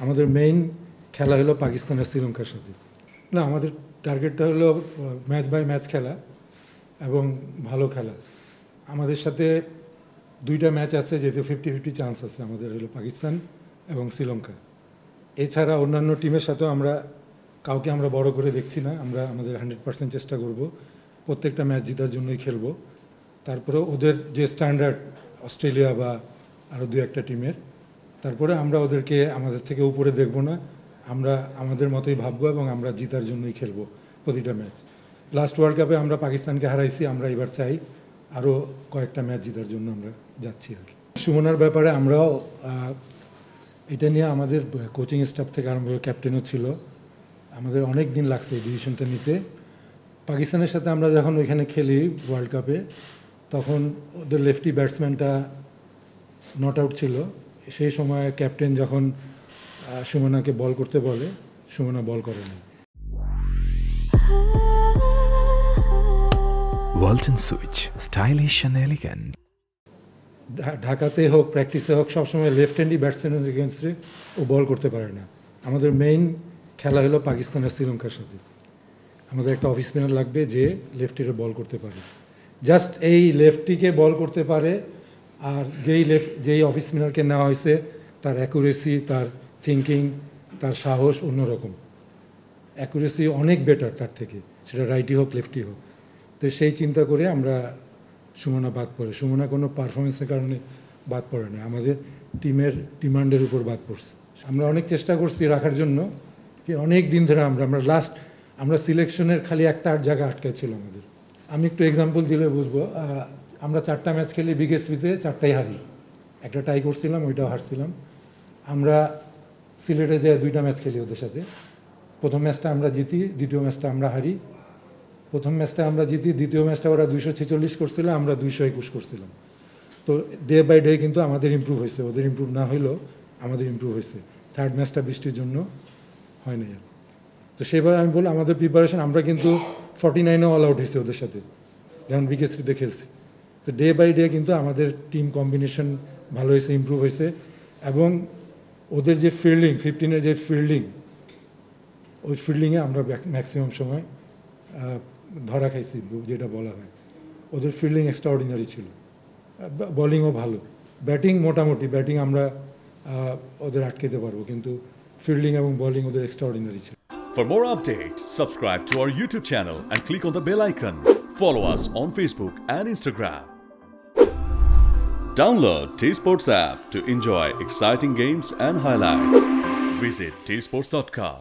আমাদের মেইন খেলা হলো পাকিস্তান আর শ্রীলঙ্কার সাথে। না, আমাদের টার্গেটটা হলো ম্যাচ বাই ম্যাচ খেলা এবং ভালো খেলা। আমাদের সাথে 2টা ম্যাচ আছে, যেহেতু 50-50 চান্স আছে আমাদের হলো পাকিস্তান এবং শ্রীলঙ্কা। এছাড়া অন্যান্য টিমের সাথেও কাউকে আমরা বড় করে দেখছি না। আমরা আমাদের 100% চেষ্টা করব, প্রত্যেকটা ম্যাচ জেতার জন্যই খেলব। তারপরে ওদের যে স্ট্যান্ডার্ড অস্ট্রেলিয়া বা আরও 2-1টা টিমের, তারপরে আমরা ওদেরকে আমাদের থেকে উপরে দেখব না, আমরা আমাদের মতোই ভাববো এবং আমরা জেতার জন্যই খেলব প্রতিটা ম্যাচ। লাস্ট ওয়ার্ল্ড কাপে আমরা পাকিস্তানকে হারাইছি, আমরা এবার চাই আরও কয়েকটা ম্যাচ জেতার জন্য আমরা যাচ্ছি আর কি। সুমনার ব্যাপারে আমরাও এটা নিয়ে আমাদের কোচিং স্টাফ থেকে আরম্ভ করে ক্যাপ্টেনও ছিল, আমাদের অনেক দিন লাগছে এই ডিসিশনটা নিতে। পাকিস্তানের সাথে আমরা যখন ওইখানে খেলি ওয়ার্ল্ড কাপে, তখন ওদের লেফটি ব্যাটসম্যানটা নট আউট ছিল। সেই সময় ক্যাপ্টেন যখন সুমনাকে বল করতে বলে, সুমনা বল করে না। Walton switch, stylish and elegant. ঢাকাতে হোক, প্র্যাকটিসে হোক, সবসময় লেফট হ্যান্ডি ব্যাটসম্যানের এগেনস্টে ও বল করতে পারে না। আমাদের মেইন খেলা হলো পাকিস্তান আর শ্রীলঙ্কার সাথে। আমাদের একটা অফ স্পিনার লাগবে যে লেফটিরে বল করতে পারে, জাস্ট এই লেফটিকে বল করতে পারে। আর যেই অফ স্পিনারকে নেওয়া হয়েছে, তার অ্যাকুরেসি, তার থিঙ্কিং, তার সাহস অন্যরকম। অ্যাকুরেসি অনেক বেটার তার থেকে, সেটা রাইটি হোক লেফটি হোক। তো সেই চিন্তা করে আমরা সুমনা বাদ পড়ে। সুমনা কোনো পারফরমেন্সের কারণে বাদ পড়ে না, আমাদের টিমের ডিমান্ডের উপর বাদ পড়ছে। আমরা অনেক চেষ্টা করছি রাখার জন্য, কি অনেক দিন ধরে আমরা সিলেকশনের খালি একটা জায়গা আটকে ছিল আমাদের। আমি একটু এক্সাম্পল দিলে বুঝবো। আমরা 4টা ম্যাচ খেলি বিকেএসপিতে, 4টাই হারি। একটা টাই করছিলাম, ওইটাও হারছিলাম। আমরা সিলেটে যে 2টা ম্যাচ খেলি ওদের সাথে, প্রথম ম্যাচটা আমরা জিতি, দ্বিতীয় ম্যাচটা আমরা হারি। প্রথম ম্যাচটা আমরা জিতি, দ্বিতীয় ম্যাচটা ওরা 246 করছিল, আমরা 221 করছিলাম। তো ডে বাই ডে কিন্তু আমাদের ইমপ্রুভ হয়েছে, ওদের ইমপ্রুভ না হইলেও আমাদের ইমপ্রুভ হয়েছে। থার্ড ম্যাচটা বৃষ্টির জন্য হয় নাই। তো সেবার আমি বলি আমাদের প্রিপারেশন, আমরা কিন্তু 49-এও অল আউট হয়েছে ওদের সাথে, যেমন বিকেএসপিতে খেলছি। তো ডে বাই ডে কিন্তু আমাদের টিম কম্বিনেশন ভালো হয়েছে, ইমপ্রুভ হয়েছে। এবং ওদের যে ফিল্ডিং, 15-এর যে ফিল্ডিং, ওই ফিল্ডিংয়ে আমরা ম্যাক্সিমাম সময় ধরা খাইছি, যেটা বলা হয়। ওদের ফিল্ডিং এক্সট্রাঅর্ডিনারি ছিল, বোলিংও ভালো, ব্যাটিং মোটামুটি। ব্যাটিং আমরা ওদের আটকাতে পারবো, কিন্তু ফিল্ডিং এবং বোলিং ওদের এক্সট্রাঅর্ডিনারি ছিল। For more updates, subscribe to our YouTube channel and click on the bell icon. Follow us on Facebook and Instagram. Download T-Sports app to enjoy exciting games and highlights. Visit tsports.com.